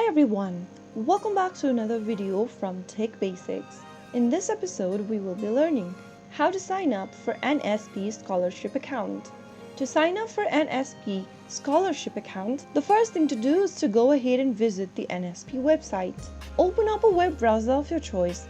Hi everyone, welcome back to another video from Tech Basics. In this episode, we will be learning how to sign up for NSP Scholarship Account. To sign up for NSP Scholarship Account, the first thing to do is to go ahead and visit the NSP website. Open up a web browser of your choice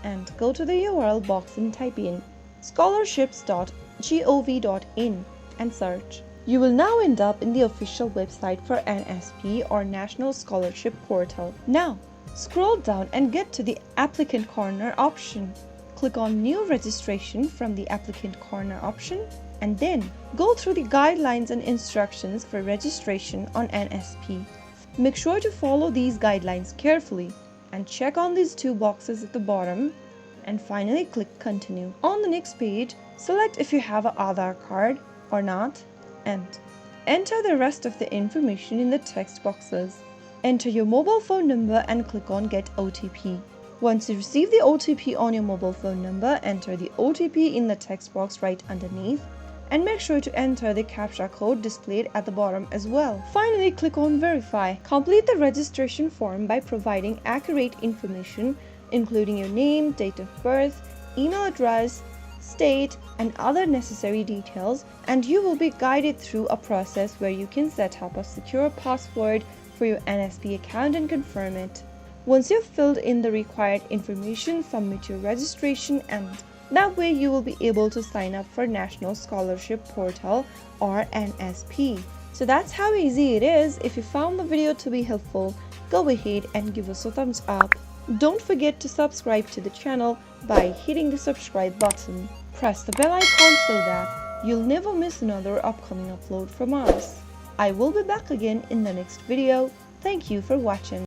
and go to the URL box and type in scholarships.gov.in and search. You will now end up in the official website for NSP or National Scholarship Portal. Now, scroll down and get to the Applicant Corner option. Click on New Registration from the Applicant Corner option and then go through the guidelines and instructions for registration on NSP. Make sure to follow these guidelines carefully and check on these two boxes at the bottom and finally click Continue. On the next page, select if you have an Aadhaar card or not and enter the rest of the information in the text boxes. Enter your mobile phone number and click on Get OTP. Once you receive the OTP on your mobile phone number, enter the OTP in the text box right underneath and make sure to enter the CAPTCHA code displayed at the bottom as well. Finally, click on Verify. Complete the registration form by providing accurate information including your name, date of birth, email address, state, and other necessary details, and you will be guided through a process where you can set up a secure password for your NSP account and confirm it. Once you've filled in the required information, submit your registration and that way you will be able to sign up for National Scholarship Portal or NSP. So that's how easy it is. If you found the video to be helpful, go ahead and give us a thumbs up. Don't forget to subscribe to the channel by hitting the subscribe button. Press the bell icon so that you'll never miss another upcoming upload from us. I will be back again in the next video. Thank you for watching.